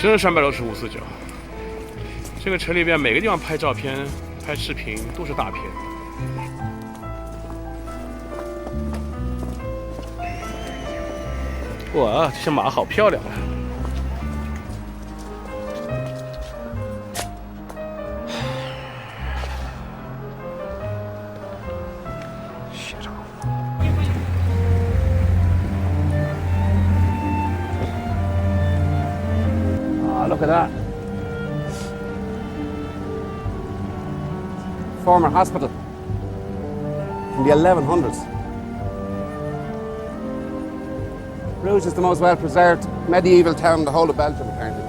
真是365/4角。这个城里边每个地方拍照片、拍视频都是大片。哇，这些马好漂亮啊！Look at that. Former hospital from the 1100s. Bruges is the most well-preserved medieval town in the whole of Belgium, apparently.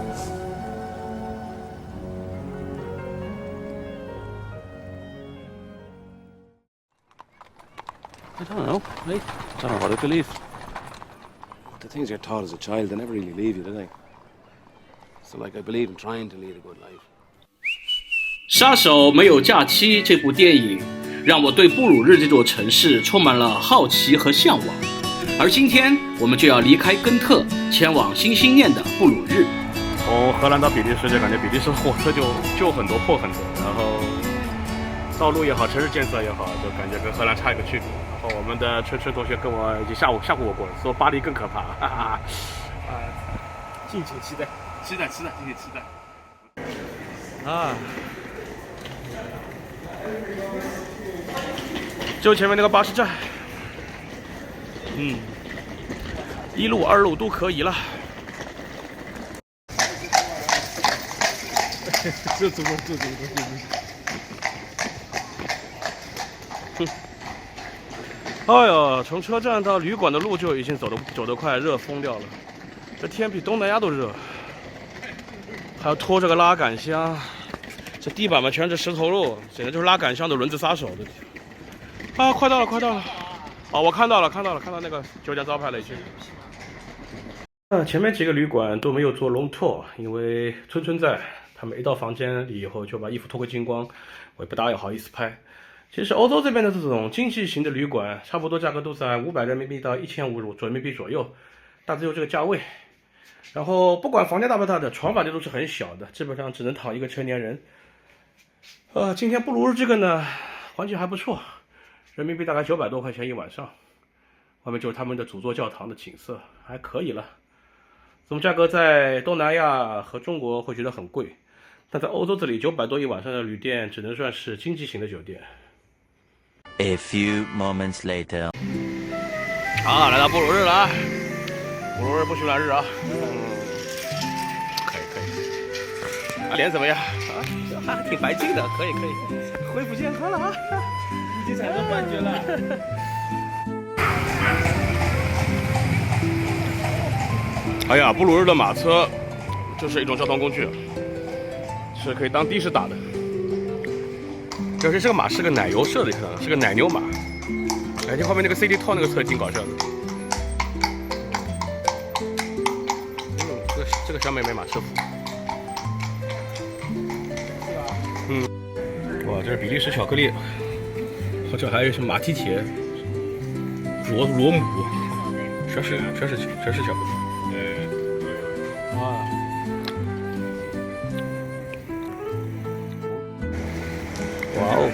I don't know. I don't know what I believe. The things you're taught as a child, they never really leave you, do they? So, like, I believe in trying to lead a good life. 杀手没有假期这部电影让我对布鲁日这座城市充满了好奇和向往，而今天我们就要离开根特，前往心心念的布鲁日。从荷兰到比利时，就感觉比利时火车就很多破很多，然后道路也好，城市建设也好，就感觉跟荷兰差一个区别。然后我们的春同学跟我已经吓唬我过了，说巴黎更可怕，哈哈。敬请期待，敬请期待。啊。就前面那个巴士站，1路2路都可以了。这怎么？哎呦，从车站到旅馆的路就已经走得快热瘋掉了，这天比东南亚都热，还要拖着个拉杆箱。这地板嘛全是石头路，简直就是拉杆箱的轮子杀手的。啊，快到了！哦，我看到那个酒店招牌了已经。前面几個旅館都沒有做 room tour， 因為春在，他們一到房間裡以後就把衣服脫個精光，我也不大好意思拍。其實歐洲這邊的這種經濟型的旅館，差不多價格都在500人民幣到1500人民幣左右，大致就這個價位。然後不管房間大不大的，床反正都是很小的，基本上只能躺一個成年人。今天布魯日這個呢，環境還不錯，人民幣大概900多塊錢一晚上，外面就是他們的主座教堂的景色，還可以了。這種價格在東南亞和中國會覺得很貴，但在歐洲這裡900多一晚上的旅店只能算是經濟型的酒店。A few moments later， 好，來到布魯日了啊！布魯日不許亂日啊！可以。臉怎麼樣？還挺白淨的，可以，恢復健康了啊！已經踩到半決了。哎呀，布魯日的馬車就是一種交通工具，是可以當的士打的。就是這個馬是個奶油色的，是個奶牛馬。哎，這後面那個 CD 套那個車挺搞笑的。這個小妹妹馬車夫。哇，這是比利時巧克力，好像還有什麼馬蹄鐵、螺母，全是巧克力。哇哦！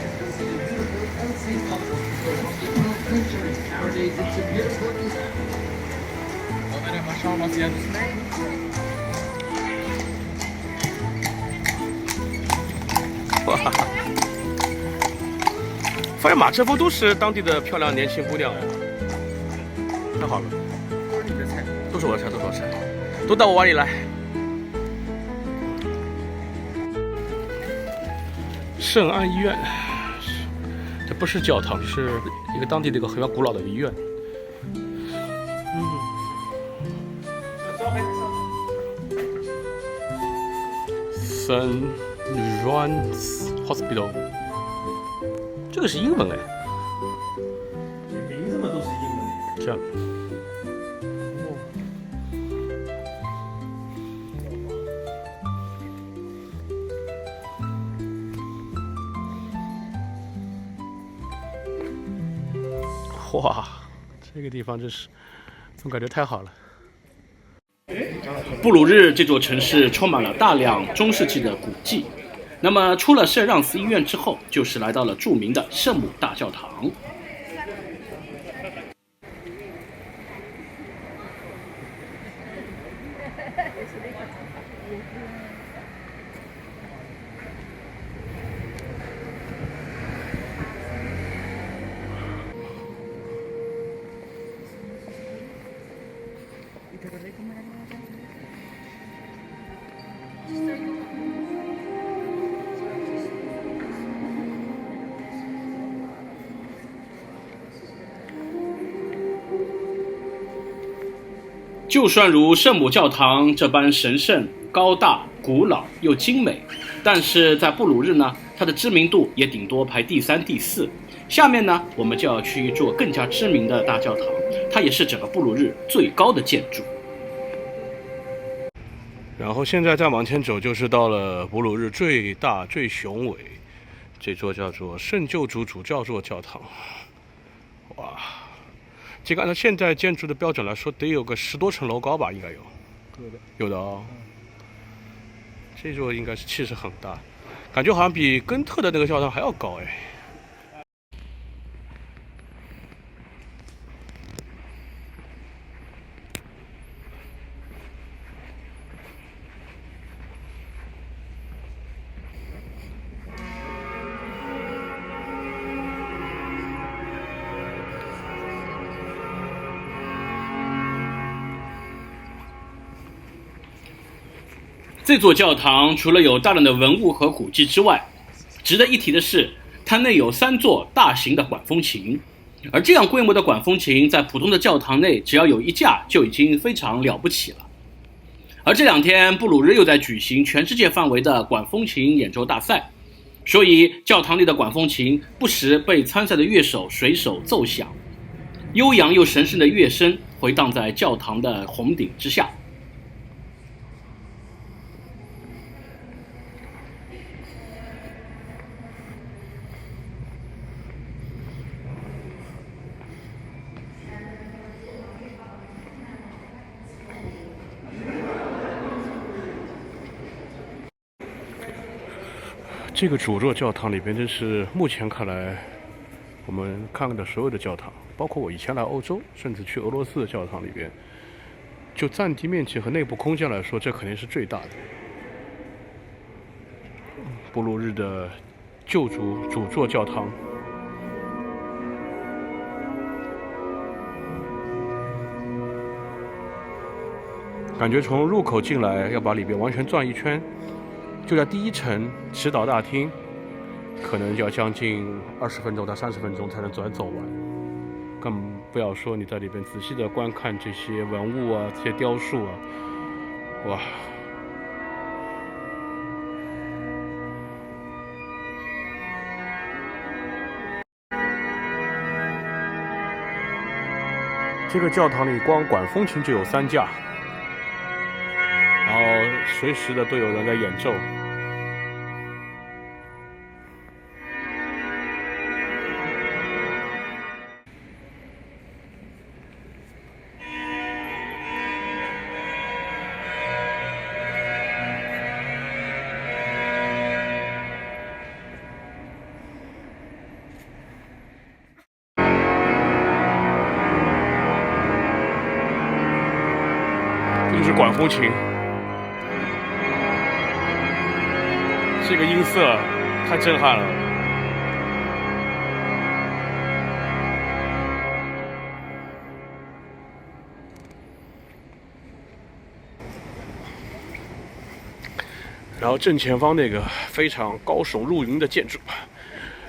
哇！发现马车夫都是当地的漂亮年轻姑娘呀，太好了！都是我的菜，都到我碗里来。圣安医院，这不是教堂，是一個當地的一個很古老的醫院。St. John's Hospital， 這個是英文哎，名字嘛都是英文。這樣。哇，這個地方真是，總感覺太好了。布魯日這座城市充滿了大量中世紀的古蹟。那麼，出了聖讓斯醫院之後，就是來到了著名的聖母大教堂。就算如圣母教堂这般神圣、高大、古老又精美，但是在布魯日呢，它的知名度也頂多排第3、第4。下面呢，我們就要去一座更加知名的大教堂，它也是整個布魯日最高的建築。然後現在再往前走，就是到了布魯日最大、最雄偉這座叫做聖救主主教座教堂。哇！這個按照現在建築的標準來說，得有個10多層樓高吧，應該有。有的哦。這座應該是氣勢很大，感覺好像比根特的那個教堂還要高哎。這座教堂除了有大量的文物和古蹟之外，值得一提的是，它內有3座大型的管風琴，而這樣規模的管風琴在普通的教堂內只要有1架就已經非常了不起了。而這2天，布魯日又在舉行全世界範圍的管風琴演奏大賽，所以教堂裡的管風琴不時被參賽的樂手、水手奏響，悠揚又神聖的樂聲回盪在教堂的紅頂之下。这個主座教堂裡邊，真是目前看來，我們看的所有的教堂，包括我以前來歐洲，甚至去俄羅斯的教堂裡邊，就佔地面積和內部空間來說，這肯定是最大的。布魯日的救主主座教堂，感覺從入口進來，要把裡邊完全轉一圈。就在第1層祈禱大廳，可能要將近20分鐘到30分鐘才能走完，更不要說你在裡邊仔細的觀看這些文物啊、這些雕塑啊，哇！這個教堂裡光管風琴就有3架，然後隨時的都有人在演奏。这是管風琴，這個音色太震撼了。然後正前方那個非常高聳入雲的建築，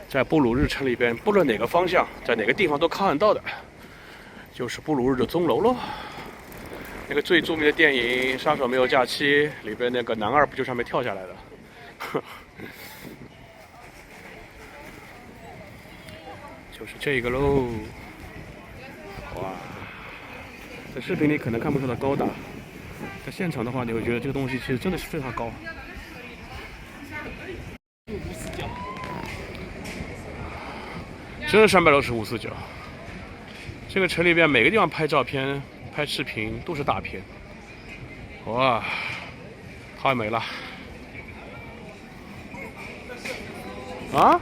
在布魯日城裡邊，不論哪個方向，在哪個地方都看得到的，就是布魯日的鐘樓嘍。那個最著名的電影《殺手沒有假期》裡邊那個男二不就上面跳下來的？就是這個嘍！哇，在視頻裡可能看不出它高大，在現場的話，你會覺得這個東西其實真的是非常高。真的365視角。這個城裡邊每個地方拍照片、拍視頻都是大片，哇，太美了！啊？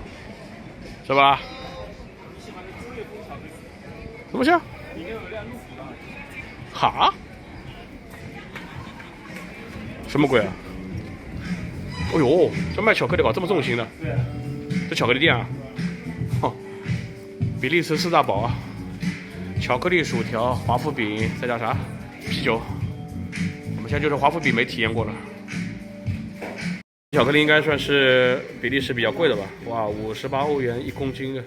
是吧？什么香？哈？什么鬼啊？哎呦，这卖巧克力搞这么重型的？这巧克力店啊？哦，比利时四大宝啊，巧克力、薯条、华夫饼，再加啥？啤酒。我们现在就是华夫饼没体验过了。巧克力应该算是比利时比较貴的吧？哇，58歐元1公斤的。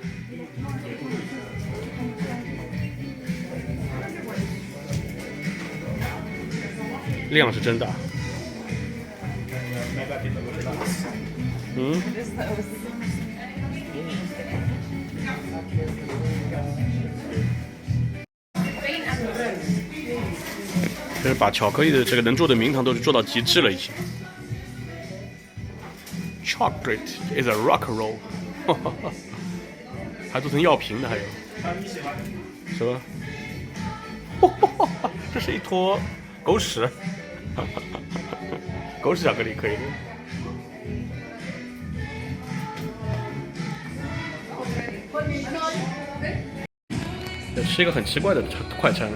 量是真大。嗯。就是把巧克力的这个能做的名堂都是做到极致了已经。Chocolate is a rock and roll， 还做成药瓶的还有。什么？这是一坨狗屎，狗屎巧克力可以的。是一个很奇怪的快餐，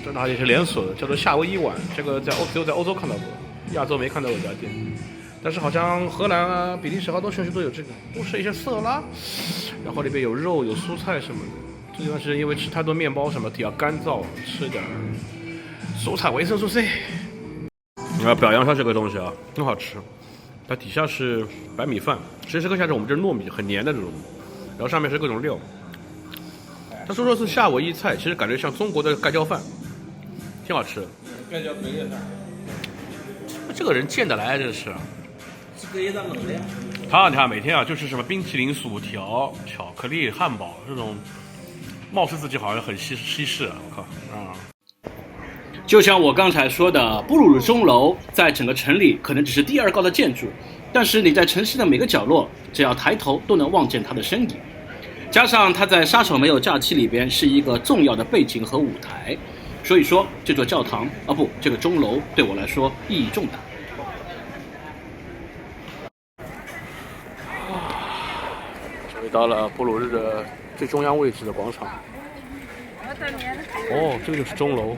这它也是连锁的，叫做夏威夷碗。这个只有在欧洲看到过，亚洲没看到过这家店。但是好像荷兰啊、比利时好多城市都有这个，都是一些色拉，然后里边有肉、有蔬菜什么的。这段时间因为吃太多面包什么，比较干燥，吃点蔬菜维生素 C。你要表扬一下这个东西啊，很好吃。它底下是白米饭，其实更像是我们这糯米，很黏的这种，然后上面是各种料。他说是夏威夷菜，其實感覺像中國的蓋澆飯，挺好吃的。蓋澆可以的。這個人賤得來，這是。他每天啊，就是什麼冰淇淋、薯條、巧克力、漢堡這種，貌似自己好像很西式啊！我靠啊！就像我剛才說的，布魯日鐘樓在整個城裡可能只是第二高的建築，但是你在城市的每個角落，只要抬頭都能望見它的身影。加上它在《殺手沒有假期》裡邊是一個重要的背景和舞台，所以說這座教堂這個鐘樓對我來說意義重大。終於到了布魯日的最中央位置的廣場。哦，這個就是鐘樓。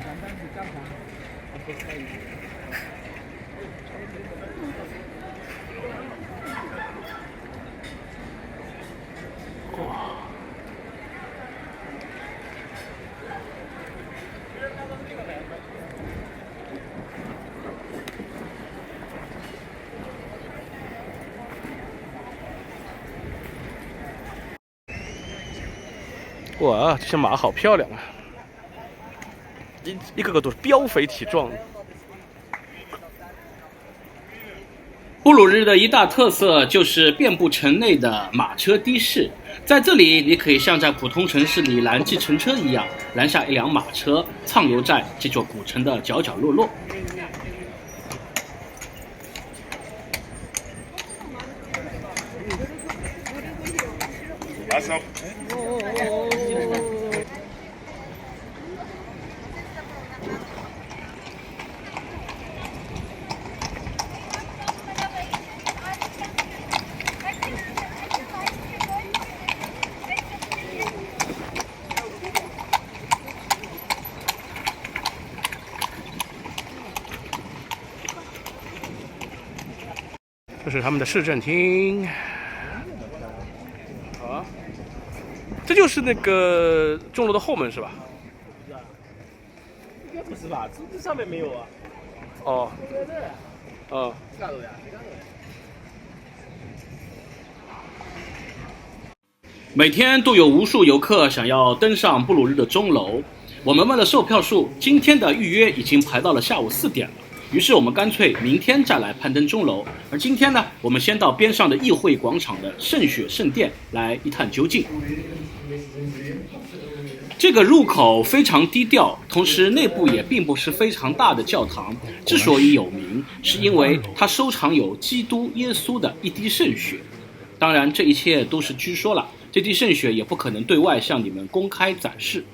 哇，這些馬好漂亮啊！一個個都是膘肥體壯。布魯日的一大特色就是遍布城內的馬車的士，在這裡你可以像在普通城市裡攔計程車一樣，攔下一輛馬車，暢遊在這座古城的角角落落。這是他們的市政廳啊，這就是那個鐘樓的後門是吧？應該不是吧？這上面沒有啊。哦。哦。每天都有無數遊客想要登上布魯日的鐘樓，我們問了售票數，今天的預約已經排到了下午4點了。於是我們乾脆明天再來攀登鐘樓，而今天呢，我們先到邊上的議會廣場的聖血聖殿來一探究竟。這個入口非常低調，同時內部也並不是非常大的教堂。之所以有名，是因為它收藏有基督耶穌的一滴聖血。當然，這一切都是據說了，這滴聖血也不可能對外向你們公開展示。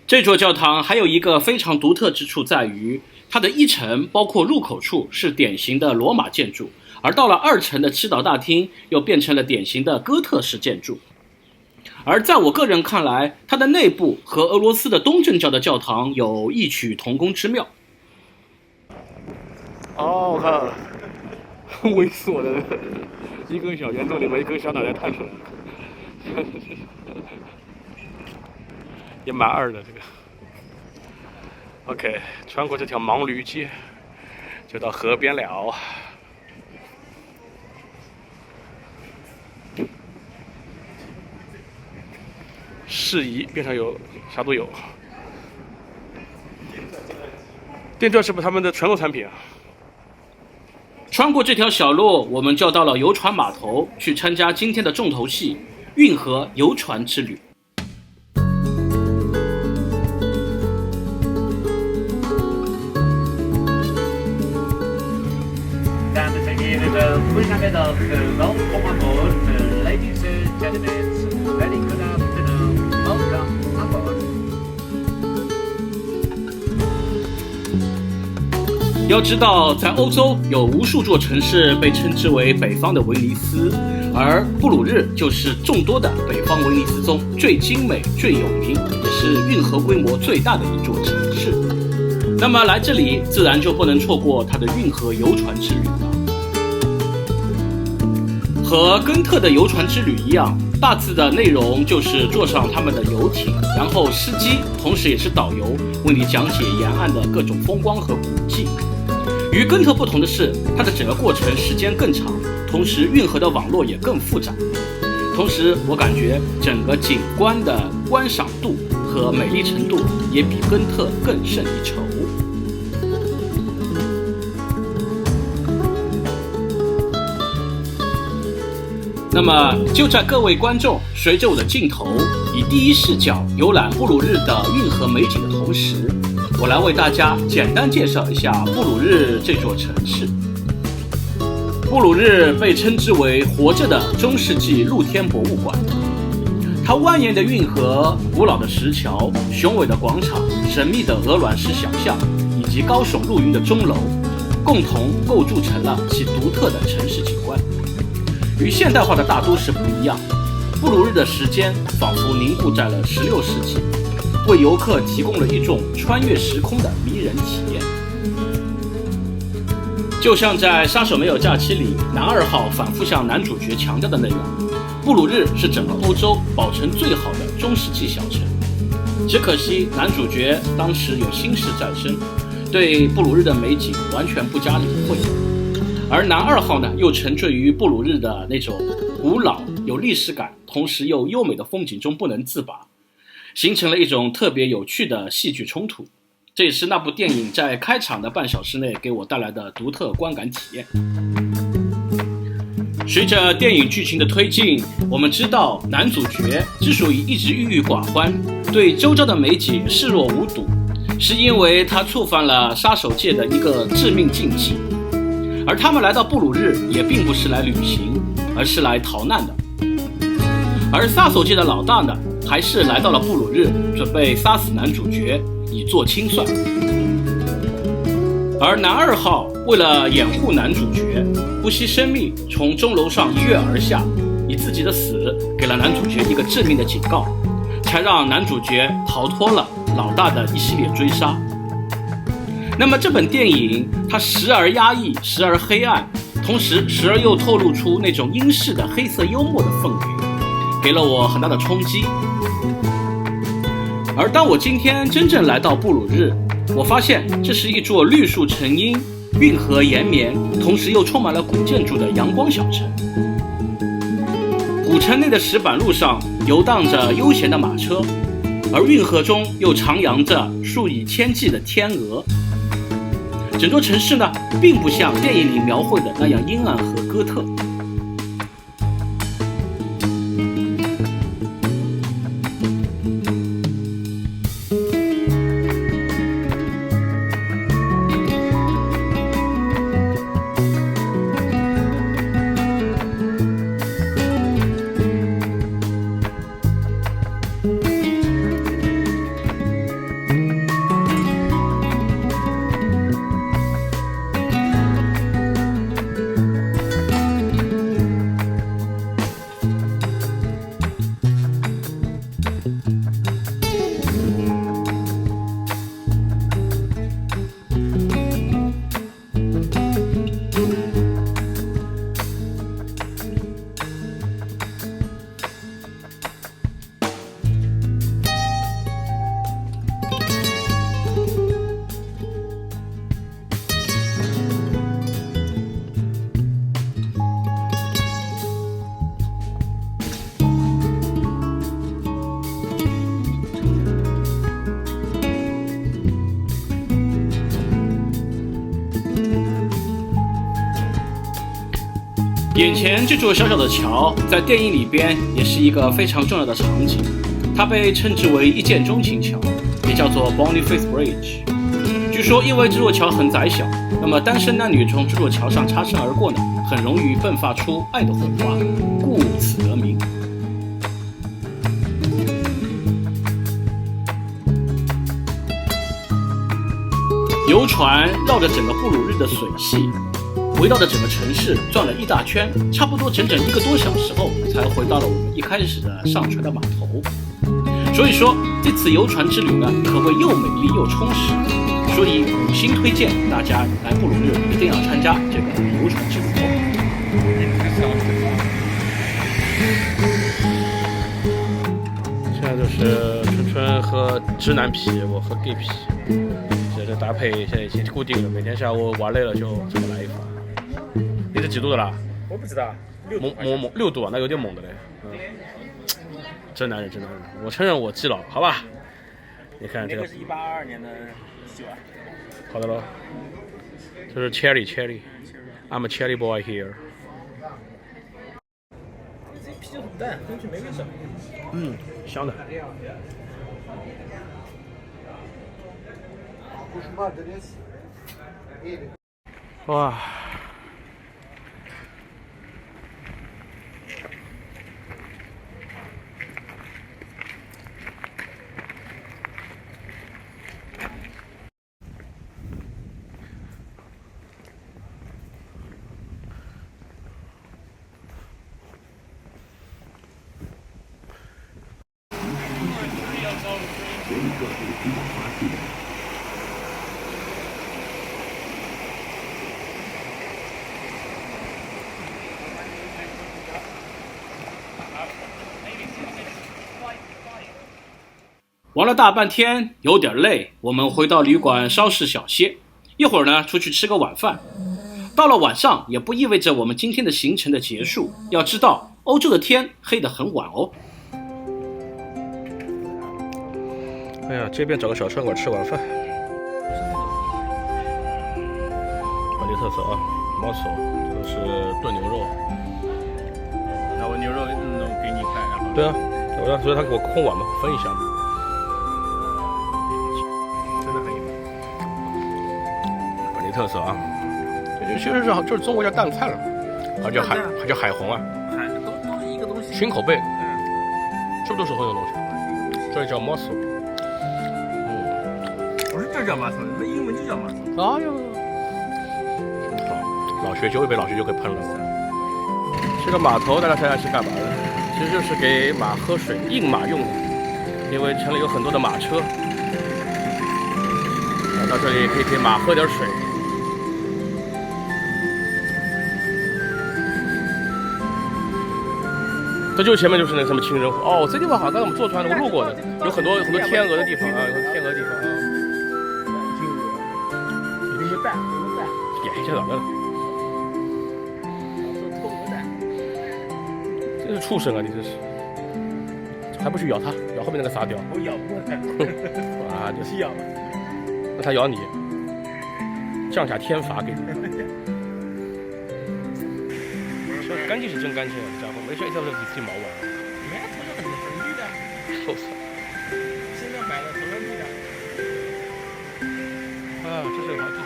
這座教堂還有一個非常獨特之處在於，它的一層包括入口處是典型的羅馬建築，而到了二層的祈禱大廳又變成了典型的哥特式建築。而在我個人看來，它的內部和俄羅斯的東正教的教堂有異曲同工之妙。哦，我看了，猥瑣的一根小圆柱裡面一根小腦袋探出來，也蠻二的这个。OK， 穿過這條盲驢街，就到河邊了。適宜邊上有啥都有。電鑽是不是他們的傳統產品啊？穿過這條小路，我們就到了遊船碼頭，去參加今天的重頭戲——運河遊船之旅。要知道，在歐洲有無數座城市被稱之為北方的威尼斯，而布魯日就是眾多的北方威尼斯中最精美、最有名，也是運河規模最大的一座城市。那麼來這裡自然就不能錯過它的運河遊船之旅了。和根特的遊船之旅一樣，大致的內容就是坐上他們的遊艇，然後司機同時也是導遊，為你講解沿岸的各種風光和古蹟。與根特不同的是，它的整個過程時間更長，同時運河的網絡也更複雜。同時，我感覺整個景觀的觀賞度和美麗程度也比根特更勝一籌。那麼，就在各位觀眾隨着我的鏡頭，以第一視角遊覽布魯日的運河美景的同時，我來為大家簡單介紹一下布魯日這座城市。布魯日被稱之為活着的中世紀露天博物館，它蜿蜒的運河、古老的石橋、雄偉的廣場、神秘的鵝卵石小巷以及高聳入雲的鐘樓，共同構築成了其獨特的城市景觀。與現代化的大都市不一樣，布魯日的時間仿佛凝固在了16世紀，為遊客提供了一種穿越時空的迷人體驗。就像在《殺手沒有假期》裡，男二號反覆向男主角強調的那樣，布魯日是整個歐洲保存最好的中世紀小城。只可惜男主角當時有心事在身，對布魯日的美景完全不加理會。而男二號呢，又沉醉於布魯日的那種古老、有歷史感，同時又優美的風景中不能自拔，形成了一種特別有趣的戲劇衝突。這也是那部電影在開場的半小時內給我帶來的獨特觀感體驗。隨着電影劇情的推進，我們知道男主角之所以一直鬱鬱寡歡，對周遭的美景視若無睹，是因為他觸犯了殺手界的一個致命禁忌。而他們來到布魯日也並不是來旅行，而是來逃難的。而殺手界的老大呢，還是來到了布魯日，準備殺死男主角，以作清算。而男二號為了掩護男主角，不惜生命從鐘樓上一躍而下，以自己的死給了男主角一個致命的警告，才讓男主角逃脫了老大的一系列追殺。那麼這本電影它時而壓抑，時而黑暗，同時時而又透露出那種英式的黑色幽默的氛圍，給了我很大的衝擊。而當我今天真正來到布魯日，我發現這是一座綠樹成蔭、運河延綿，同時又充滿了古建築的陽光小城。古城內的石板路上遊蕩着悠閒的馬車，而運河中又徜徉着數以千計的天鵝。整座城市呢，並不像電影裡描繪的那樣陰暗和哥特。眼前這座小小的橋，在電影裡邊也是一個非常重要的場景，它被稱之為一見鍾情橋，也叫做 Boniface Bridge。據說因為這座橋很窄小，那麼單身男女從這座橋上擦身而過呢，很容易迸發出愛的火花，故此得名。游船繞着整個布魯日的水系，圍繞着整個城市轉了一大圈，差不多整整1個多小時後，才回到了我們一開始的上船的碼頭。所以說，這次遊船之旅呢，可謂又美麗又充實，所以5星推薦大家來布魯日一定要參加這個遊船之旅哦。现在就是春春喝直男啤，我喝 gay 啤。这搭配现在已经固定了，每天下午玩累了就这么来一发。你是几度的啦？我不知道，6度啊，那有点猛的嘞。真男人，真男人，我承认我记了，好吧？你看这个是182年的酒啊。好的喽，这是 Cherry，I'm a Cherry boy here。这啤酒很淡，根据没味道。香的。哇！玩了大半天，有點累，我們回到旅館稍事小歇，一會兒呢出去吃個晚飯。到了晚上也不意味着我們今天的行程的結束，要知道歐洲的天黑得很晚哦。哎呀，這邊找個小餐館吃晚飯。本地特色啊，毛手，這個是燉牛肉。那我牛肉弄給你看，然後。對啊，所以他給我空碗嘛，分一下嘛。特色啊，這就其實是就是中國叫淡菜了，還叫海紅啊，都是一個東西，青口貝，是不是都是同樣東西？這叫 mussel， 不是這叫 mussel，那英文就叫 mussel。哎呦，好，老學究一杯，老學究可以噴了。這個碼頭大家猜猜是幹嘛的？其實就是給馬喝水，印馬用的，因為城裡有很多的馬車，到這裡可以給馬喝點水。這就前面就是那個什麼情人湖哦，這地方好像我們坐船我路過的，有很多天鵝的地方啊，有天鵝的地方啊。有個蛋，也這咋的了？這是畜生啊！你這是，還不去咬它，咬後面那個沙雕。我咬過它。啊，你去咬吧。那它咬你，降下天罰給你。乾淨是真乾淨啊，這家伙沒事一條就自己毛啊。你看頭上很綠的。臭死了。現在買了頭上綠的。啊，這是好地方。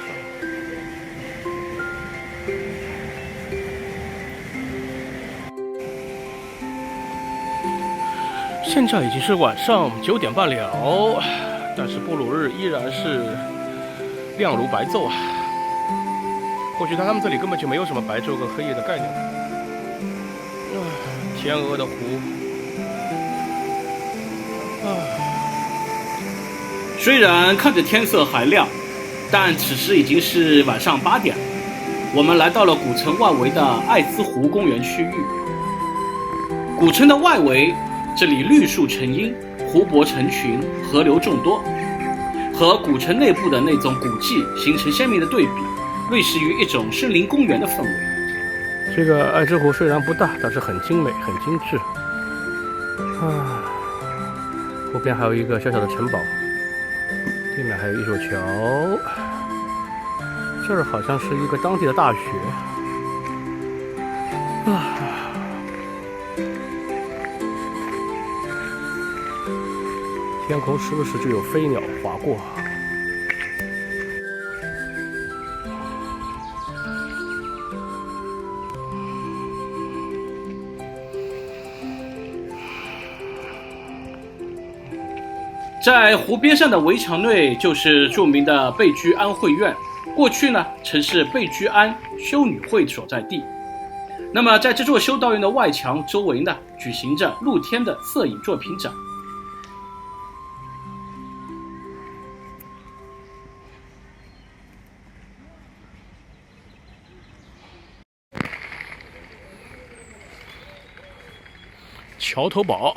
現在已經是晚上9點半了，但是布魯日依然是亮如白晝啊。或許他們這裡根本就沒有什麼白晝和黑夜的概念。天鵝的湖，雖然看着天色還亮，但此時已經是晚上8點了。我們來到了古城外圍的艾茲湖公園區域。古城的外圍，這裡綠樹成蔭，湖泊成群，河流眾多，和古城內部的那種古蹟形成鮮明的對比，類似於一種森林公園的氛圍。這個愛之湖雖然不大，但是很精美，很精緻。啊，湖邊還有一個小小的城堡，對面還有一座橋。這兒好像是一個當地的大學。天空时不时就有飞鸟划过。在湖邊上的圍牆內就是著名的貝居安會院，過去呢曾是貝居安修女會所在地。那麼在這座修道院的外牆周圍呢，舉行着露天的攝影作品展。桥头堡。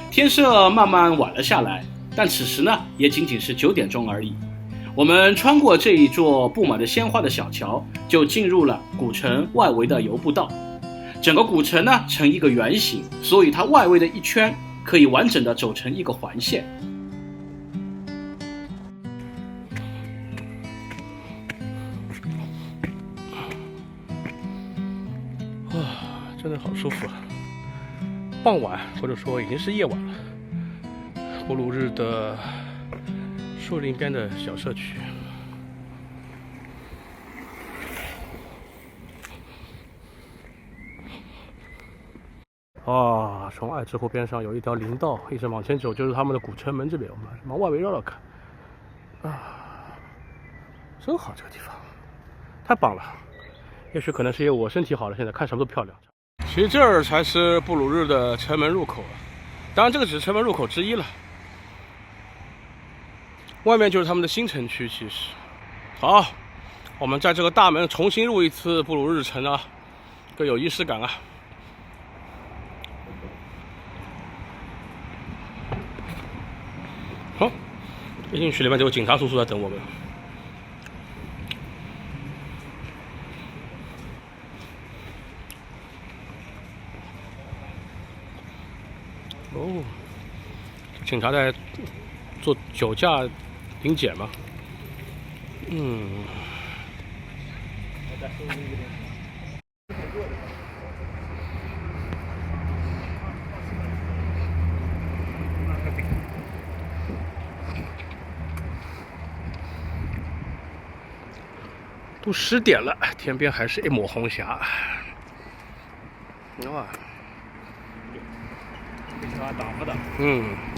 天色慢慢晚了下来，但此时呢，也仅仅是9點鐘而已。我們穿過這一座佈滿了鮮花的小橋，就進入了古城外圍的遊步道。整個古城呢呈一個圓形，所以它外圍的一圈可以完整的走成一個環線。哇，真的好舒服啊！傍晚或者说已经是夜晚了，布鲁日的树林邊的小社區。啊，從愛之湖邊上有一條林道，一直往前走就是他們的古城門這邊。我們往外圍繞繞看，啊，真好，這個地方太棒了。也許可能是因為我身體好了，現在看什麼都漂亮。其實這兒才是布魯日的城門入口，當然這個只是城門入口之一了。外面就是他們的新城區。其實，好，我們在這個大門重新入一次布魯日城啊，更有儀式感啊。好，一進去裡面就有警察叔叔在等我們。哦，警察在做酒駕临檢嗎？都10點了，天邊還是一抹紅霞。哇！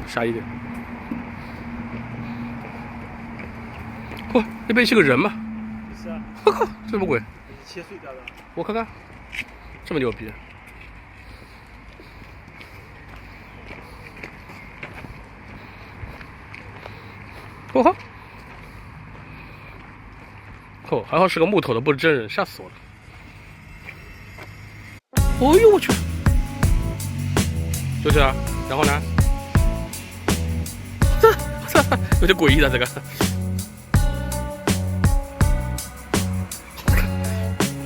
傻一點。嚯，那邊是個人嗎？是啊。我靠，這什麼鬼？切碎掉的。我看看，這麼牛逼。我靠！哦，還好是個木頭的，不是真人，嚇死我了。哦呦我去！就這樣，然後呢？有點詭異的這個。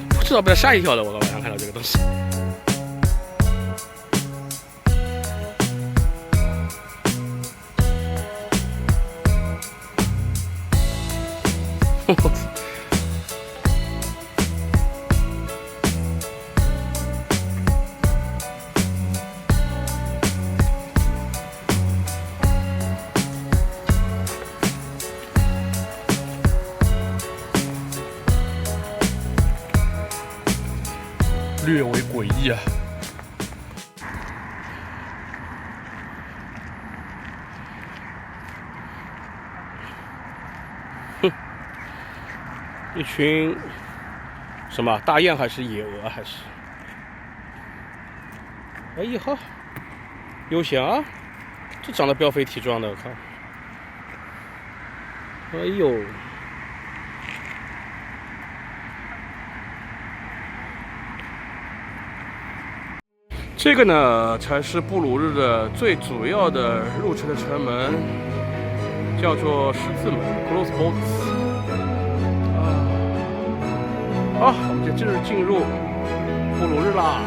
不知道被他嚇一跳的，我晚上看到這個東西。略為詭異啊！哼，一群什麼大雁還是野鵝還是？哎呀哈，悠閒啊！這長得膘肥體壯的，我看。哎呦！這個呢，才是布魯日的最主要的入城的城門。叫做十字門 （Crossbows）。好，我们就正式进入布鲁日啦，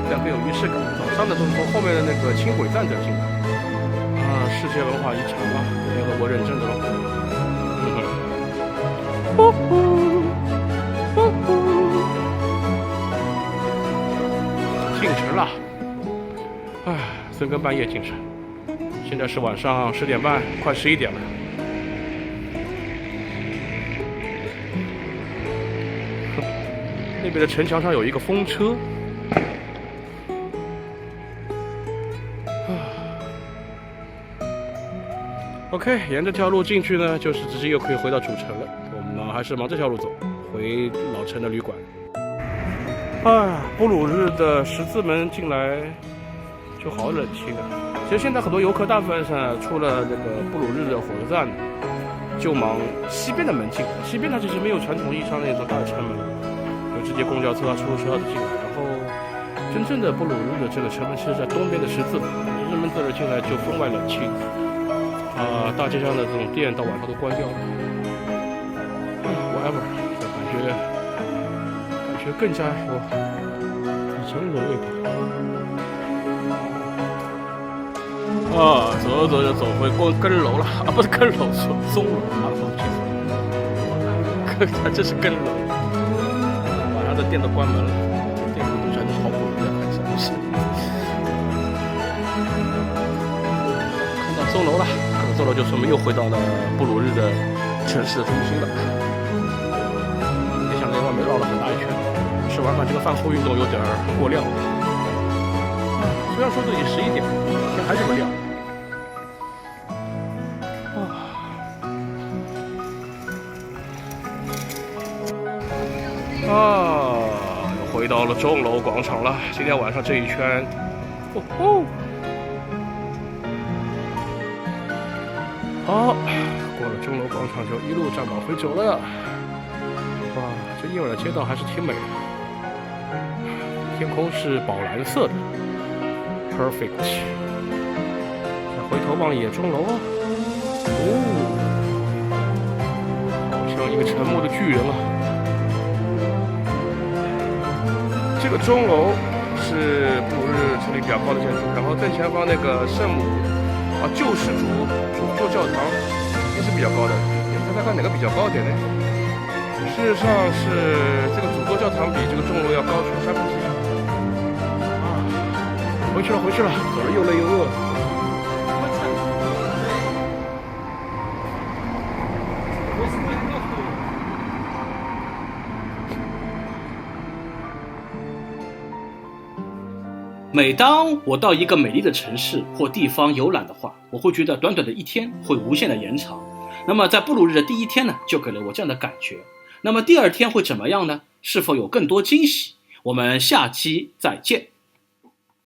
这样更有儀式感。早上呢都是從後面的那個輕軌站這進來。世界文化遺產啊，聯合國認證的咯。進城了，唉，深更半夜進城，現在是晚上10點半，快11點了。那邊的城牆上有一個風車。OK， 沿這條路進去呢，就是直接又可以回到主城了。我們還是忙這條路走，回老城的旅館。布魯日的十字門進來就好冷清啊。其實現在很多遊客大部分上出了那個布魯日的火車站，就往西邊的門進來。西邊它其實沒有傳統意義上的那種大城門，就直接公交車啊、出租車進來。然後真正的布魯日的這個城門，其實在東邊的十字門，人們自這進來就分外冷清。大街上的這種店到晚上都關掉了。whatever， 就感覺更加有以前那種味道。走着走着走回更樓了啊，不是更樓，是鐘樓啊，這是更樓。晚上的店都關門了，店都全都是好不容易開上市。看到鐘樓了。走了，就是我們又回到了布魯日的城市的中心了。沒想到外面繞了很大一圈，吃完飯這個飯後運動有點過量。雖然說都已經11點，天還這麼亮。又回到了鐘樓廣場了。今天晚上這一圈，好，過了鐘樓廣場就一路站往回走了。哇，這夜晚的街道還是挺美的，天空是寶藍色的 ，perfect。再回頭望一眼鐘樓，好像一個沉默的巨人啊。這個鐘樓是布魯日城裡比較高的建築，然後正前方那個聖母救世主主座教堂也是比較高的，你們猜猜看哪個比較高點呢？事實上是這個主座教堂比這個鐘樓要高出1/3。回去了，走了又累又餓。每當我到一個美麗的城市或地方遊覽的話，我會覺得短短的一天會無限的延長。那麼在布魯日的第一天呢，就給了我這樣的感覺。那麼第二天會怎麼樣呢？是否有更多驚喜？我們下期再見。